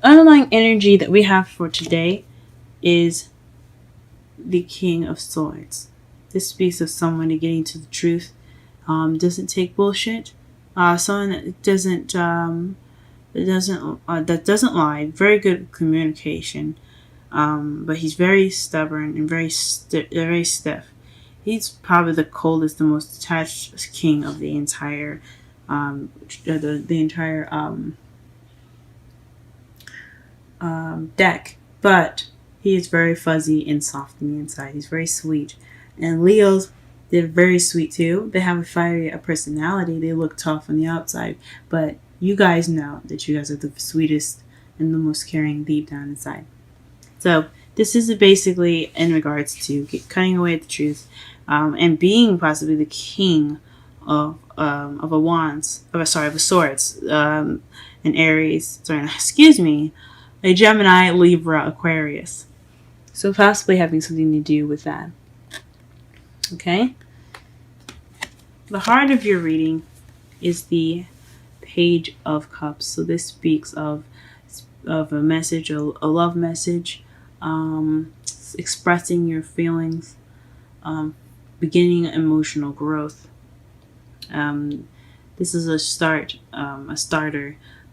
underlying energy that we have for today is the King of Swords. This speaks of someone getting to the truth, doesn't take bullshit, someone that doesn't lie. Very good communication, but he's very stubborn and very stiff. He's probably the coldest, the most detached king of the entire the entire deck, but he is very fuzzy and soft on the inside. He's very sweet. And Leos, they're very sweet too. They have a fiery personality. They look tough on the outside, but you guys know that you guys are the sweetest and the most caring deep down inside. So this is basically in regards to cutting away the truth, and being possibly the king of a wands, of a swords, an Aries. Sorry, excuse me, a Gemini, Libra, Aquarius. So possibly having something to do with that. Okay? The heart of your reading is the Page of Cups. So this speaks of a message, a love message, expressing your feelings, beginning emotional growth. This is a starter,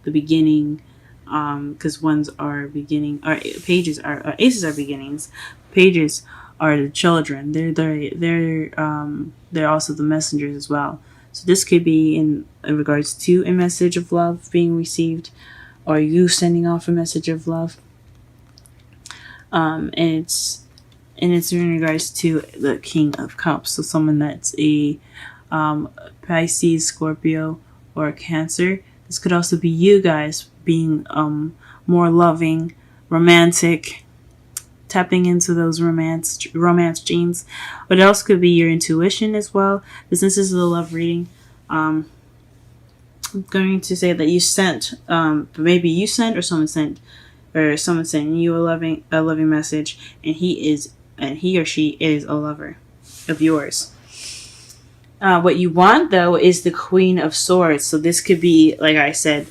the beginning, because ones are beginning, or pages are aces are beginnings, pages are the children. They're also the messengers as well. So this could be in regards to a message of love being received, or you sending off a message of love. And it's in regards to the King of Cups. So someone that's a Pisces, Scorpio, or Cancer. This could also be you guys being more loving, romantic, tapping into those romance genes. But it also could be your intuition as well. This is a love reading. I'm going to say that you sent, maybe you sent, or someone sent you a loving message, and he or she is a lover of yours. What you want though is the Queen of Swords. So this could be, like I said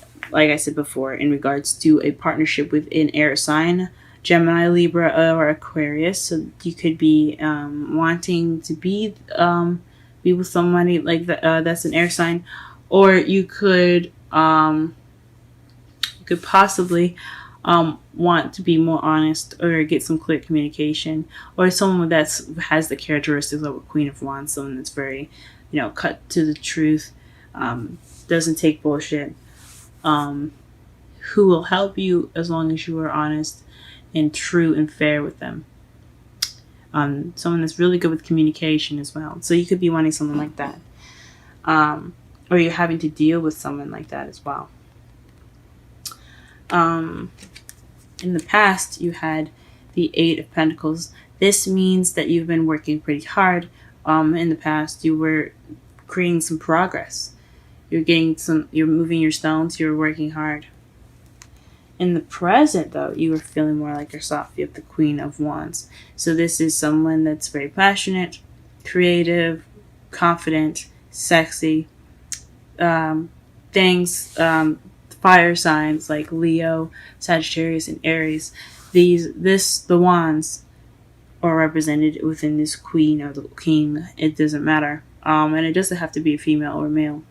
before, in regards to a partnership with an air sign, Gemini, Libra, or Aquarius. So you could be wanting to be with somebody like that, that's an air sign, or you could possibly want to be more honest or get some clear communication, or someone that has the characteristics of a Queen of Wands, someone that's very, cut to the truth, doesn't take bullshit, who will help you as long as you are honest and true and fair with them. Someone that's really good with communication as well. So you could be wanting someone like that, or you're having to deal with someone like that as well. In the past, you had the Eight of Pentacles. This means that you've been working pretty hard. In the past, you were creating some progress. You're moving your stones, you're working hard. In the present, though, you are feeling more like yourself. You have the Queen of Wands. So this is someone that's very passionate, creative, confident, sexy. Fire signs like Leo, Sagittarius, and Aries. The wands are represented within this queen or the king. It doesn't matter. And it doesn't have to be a female or male.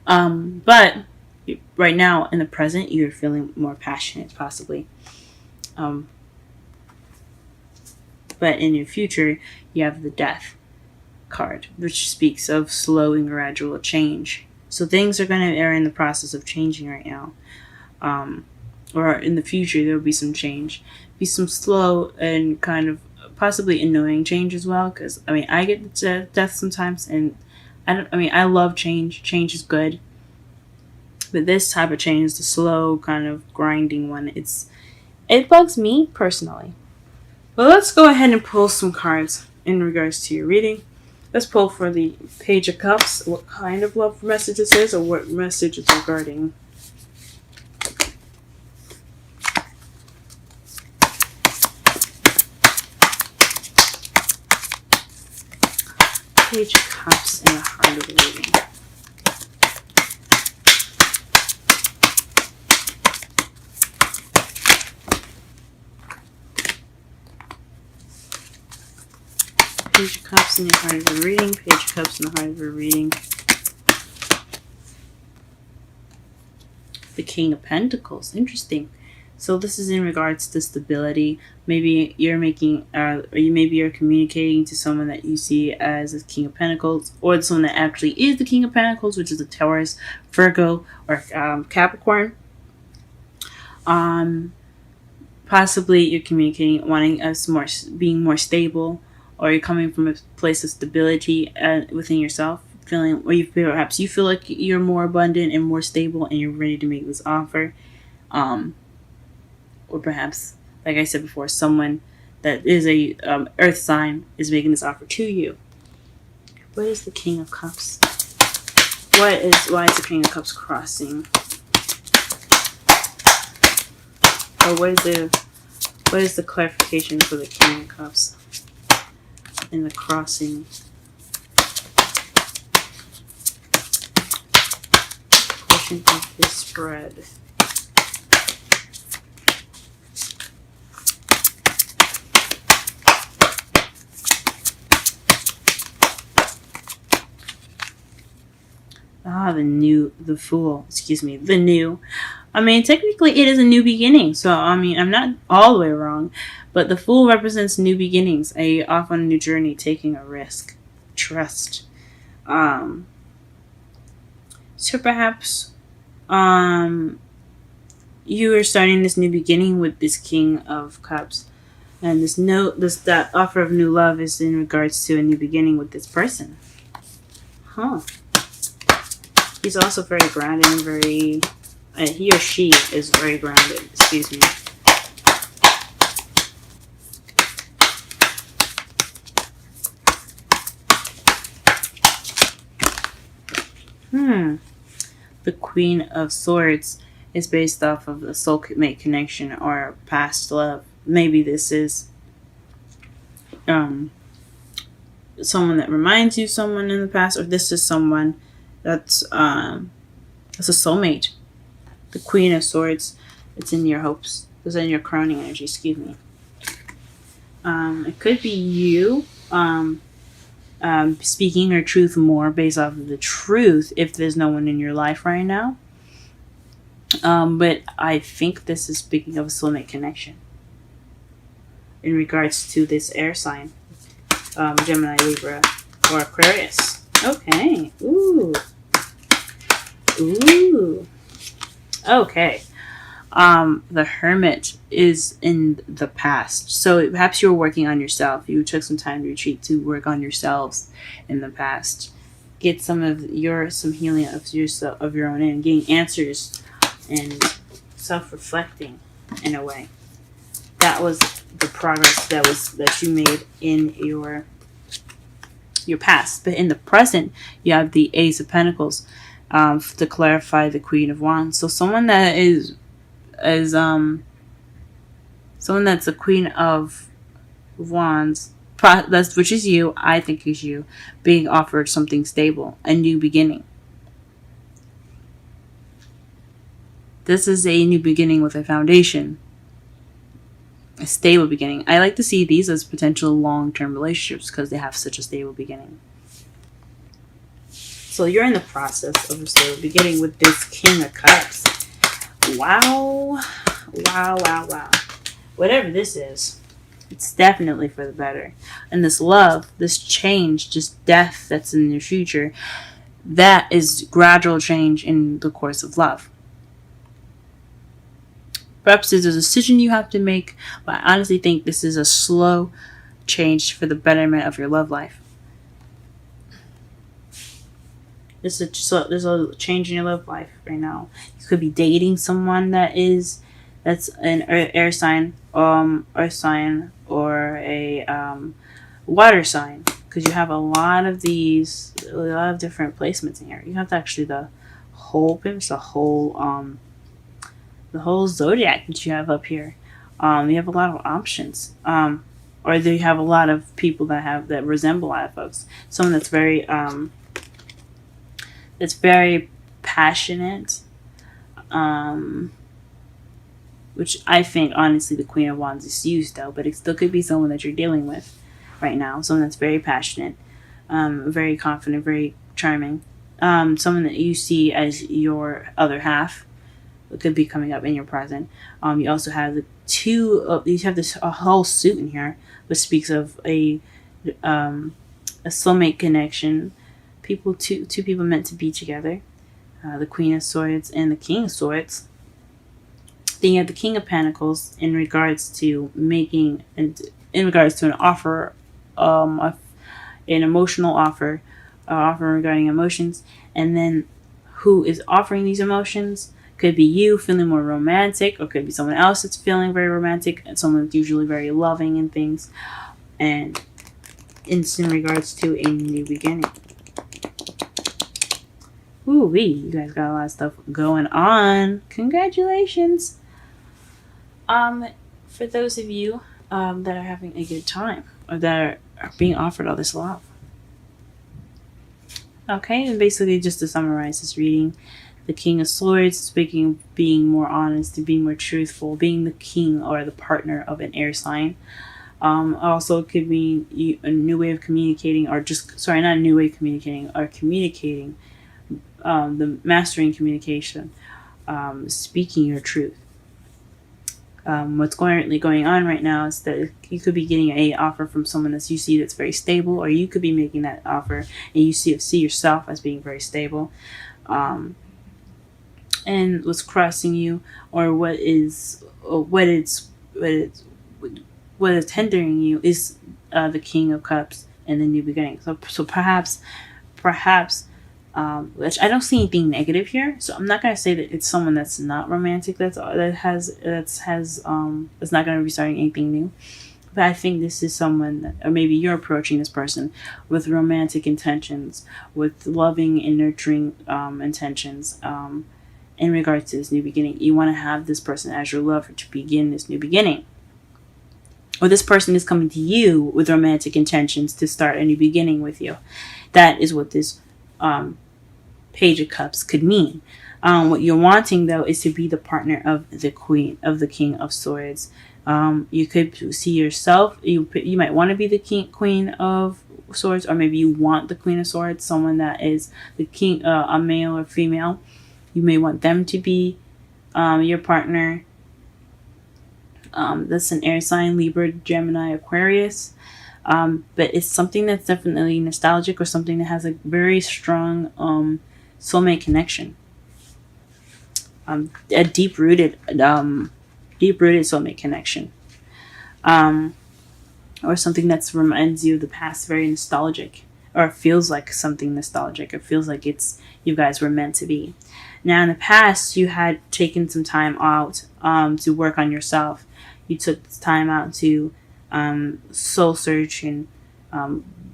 But right now, in the present, you're feeling more passionate, possibly. But in your future, you have the Death card, which speaks of slow and gradual change. So things are in the process of changing right now. Or in the future, there will be some change. Be some slow and kind of possibly annoying change as well. Because, I get death sometimes. And I love change. Change is good. But this type of change, the slow kind of grinding one, it bugs me personally. But let's go ahead and pull some cards in regards to your reading. Let's pull for the Page of Cups, what kind of love message this is, or what message is regarding. Page of Cups in the heart of the reading. Page of Cups in your heart of your reading. Page of Cups in the heart of your reading. The King of Pentacles. Interesting. So this is in regards to stability. Maybe you're making, maybe you're communicating to someone that you see as a King of Pentacles, or someone that actually is the King of Pentacles, which is a Taurus, Virgo, or Capricorn. Possibly you're communicating, wanting us being more stable, or you're coming from a place of stability within yourself, feeling, or perhaps you feel like you're more abundant and more stable, and you're ready to make this offer. Or perhaps, like I said before, someone that is a earth sign is making this offer to you. What is the King of Cups? Why is the King of Cups crossing? Or what is the clarification for the King of Cups in the crossing? Portion of this spread. The Fool. The New. I mean, technically it is a new beginning. So, I mean, I'm not all the way wrong. But the Fool represents new beginnings. Off on a new journey, taking a risk. Trust. So perhaps you are starting this new beginning with this King of Cups. And that offer of new love is in regards to a new beginning with this person. Huh. He's also very grounded and very... he or she is very grounded. Excuse me. The Queen of Swords is based off of a soulmate connection or past love. Maybe this is someone that reminds you of someone in the past, or this is someone that's a soulmate. The Queen of Swords, it's in your hopes. It's in your crowning energy, excuse me. It could be you speaking your truth more based off of the truth if there's no one in your life right now. But I think this is speaking of a soulmate connection in regards to this air sign. Gemini, Libra, or Aquarius. Okay. Ooh. Okay. The Hermit is in the past. So perhaps you were working on yourself. You took some time to retreat to work on yourselves in the past. Get some healing of yourself, of your own, and getting answers and self-reflecting in a way. That was the progress that you made in your past. But in the present, you have the Ace of Pentacles to clarify the Queen of Wands. So someone that is someone that's the Queen of Wands, which is you, I think is you, being offered something stable, a new beginning. This is a new beginning with a foundation. A stable beginning. I like to see these as potential long-term relationships because they have such a stable beginning. So you're in the process of a stable beginning with this King of Cups. Wow. Whatever this is, it's definitely for the better. And this love, this change, just death that's in your future, that is gradual change in the course of love. Perhaps there's a decision you have to make, but I honestly think this is a slow change for the betterment of your love life. There's a change in your love life right now. You could be dating someone that's an air sign, earth sign, or a water sign, because you have a lot of different placements in here. You have actually the whole zodiac that you have up here. You have a lot of options, or you have a lot of people that resemble a lot of folks. Someone that's very passionate, which I think honestly the Queen of Wands is you still, but it still could be someone that you're dealing with. right now. Someone that's very passionate, very confident, very charming. Someone that you see as your other half could be coming up in your present. You also have the two. You have this a whole suit in here, which speaks of a soulmate connection. Two people meant to be together. The Queen of Swords and the King of Swords. Then you have the King of Pentacles in regards to making, in regards to an offer, an emotional offer, offer regarding emotions, and then who is offering these emotions could be you feeling more romantic, or could be someone else that's feeling very romantic, and someone that's usually very loving and things, and it's in regards to a new beginning. Ooh-wee, you guys got a lot of stuff going on. Congratulations. For those of you that are having a good time, or that are being offered all this love. Okay, and basically just to summarize this reading, the King of Swords, being more honest and being more truthful, being the king or the partner of an air sign. Also could be a new way of communicating, or not a new way of communicating, or communicating, the mastering communication, speaking your truth. What's currently going on right now is that you could be getting a offer from someone that you see that's very stable, or you could be making that offer and you see yourself as being very stable. And what's crossing you, or what is hindering you, is the King of Cups and the new beginning. So perhaps, which I don't see anything negative here. So I'm not gonna say that it's someone that's not romantic. That's not gonna be starting anything new. But I think this is someone that, or maybe you're approaching this person with romantic intentions, with loving and nurturing intentions. In regards to this new beginning, you want to have this person as your lover to begin this new beginning. Or this person is coming to you with romantic intentions to start a new beginning with you. That is what this Page of Cups could mean. What you're wanting, though, is to be the partner of the King of Swords. You could see yourself. You might want to be the Queen of Swords, or maybe you want the Queen of Swords, someone that is the king, a male or female. You may want them to be your partner. That's an air sign: Libra, Gemini, Aquarius. But it's something that's definitely nostalgic, or something that has a very strong soulmate connection. A deep-rooted soulmate connection. Or something that reminds you of the past, very nostalgic, or feels like something nostalgic. It feels like you guys were meant to be. Now, in the past, you had taken some time out to work on yourself. You took time out to soul search and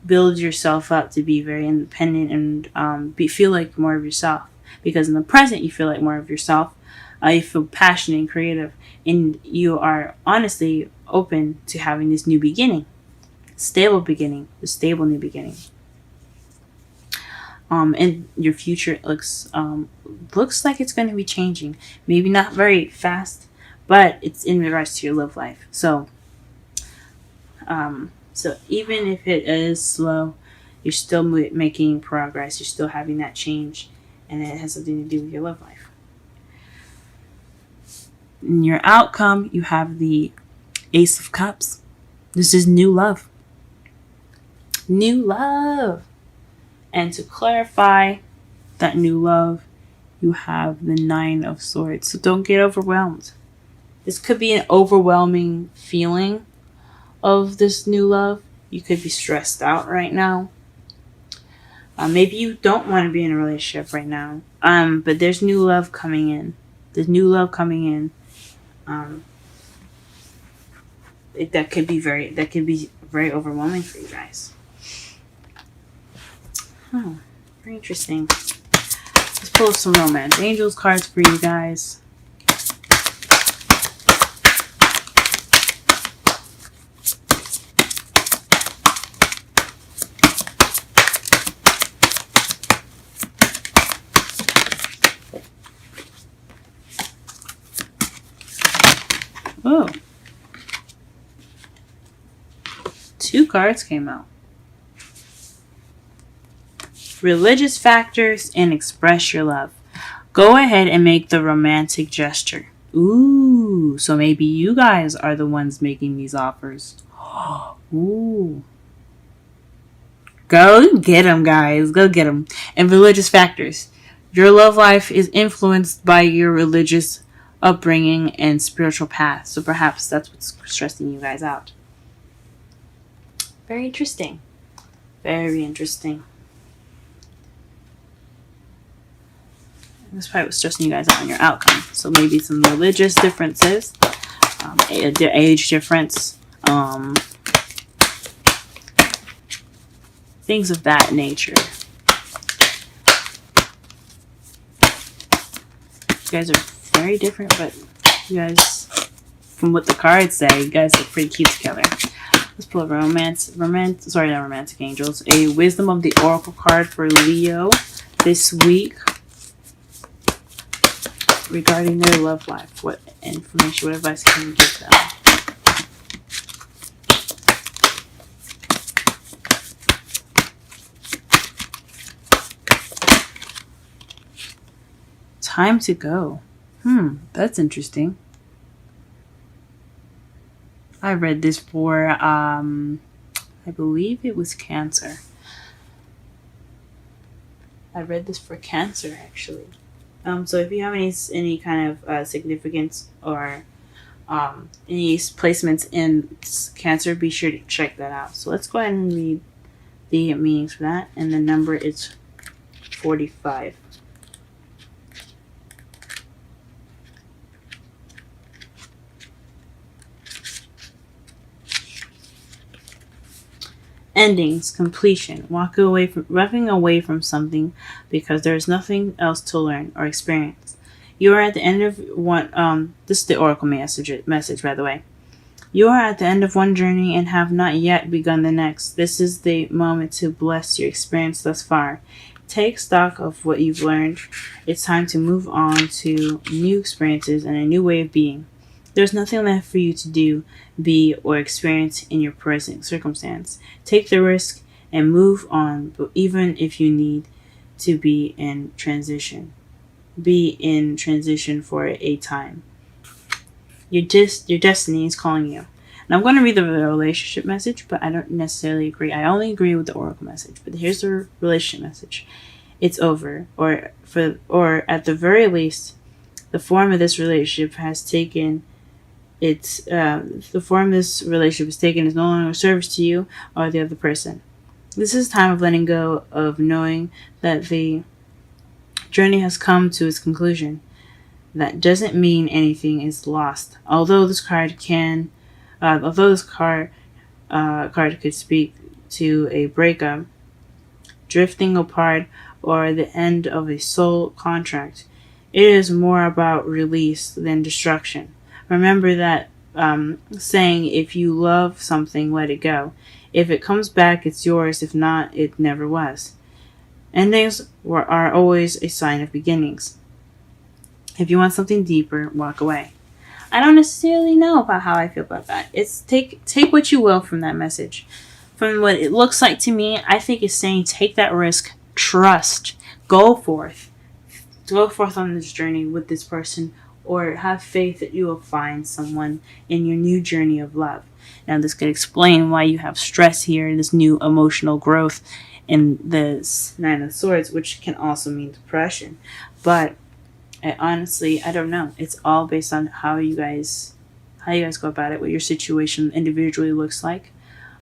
build yourself up to be very independent and feel like more of yourself. Because in the present, you feel like more of yourself. You feel passionate and creative, and you are honestly open to having this new beginning, the stable new beginning. And your future looks like it's going to be changing. Maybe not very fast, but it's in regards to your love life. So even if it is slow, you're still making progress. You're still having that change, and it has something to do with your love life. In your outcome, you have the Ace of Cups. This is new love. New love. And to clarify that new love, you have the Nine of Swords. So don't get overwhelmed. This could be an overwhelming feeling of this new love. You could be stressed out right now. Maybe you don't want to be in a relationship right now. But there's new love coming in. There's new love coming in. That could be very overwhelming for you guys. Oh, very interesting. Let's pull some Romance Angels cards for you guys. 2 cards came out. Religious factors and express your love. Go ahead and make the romantic gesture. Ooh, so maybe you guys are the ones making these offers. Ooh. Go get them, guys. Go get them. And religious factors. Your love life is influenced by your religious upbringing and spiritual path. So perhaps that's what's stressing you guys out. Very interesting. Very interesting. That's probably what's stressing you guys out on your outcome. So maybe some religious differences, age difference, things of that nature. You guys are very different, but you guys, from what the cards say, you guys look pretty cute together. Let's pull a romantic angels. A wisdom of the oracle card for Leo this week regarding their love life. What information, what advice can you give them? Time to go. That's interesting. I read this for, I believe it was Cancer. I read this for Cancer, actually. So if you have any kind of significance or any placements in Cancer, be sure to check that out. So let's go ahead and read the meanings for that. And the number is 45. Endings, completion, walking away from something because there is nothing else to learn or experience. You are at the end of one. This is the oracle message, by the way. You are at the end of one journey and have not yet begun the next. This is the moment to bless your experience thus far. Take stock of what you've learned. It's time to move on to new experiences and a new way of being. There's nothing left for you to do, be, or experience in your present circumstance. Take the risk and move on, but even if you need to be in transition. Be in transition for a time. Your destiny is calling you. And I'm going to read the relationship message, but I don't necessarily agree. I only agree with the oracle message. But here's the relationship message. It's over, or at the very least, the form of this relationship has taken. The form this relationship is taken is no longer a service to you or the other person. This is time of letting go, of knowing that the journey has come to its conclusion. That doesn't mean anything is lost. Although this card could speak to a breakup, drifting apart, or the end of a soul contract, it is more about release than destruction. Remember that saying, if you love something, let it go. If it comes back, it's yours. If not, it never was. Endings are always a sign of beginnings. If you want something deeper, walk away. I don't necessarily know about how I feel about that. It's take what you will from that message. From what it looks like to me, I think it's saying take that risk, trust, go forth on this journey with this person, or have faith that you will find someone in your new journey of love. Now, this could explain why you have stress here, this new emotional growth in this Nine of Swords, which can also mean depression. But honestly, I don't know. It's all based on how you guys go about it, what your situation individually looks like.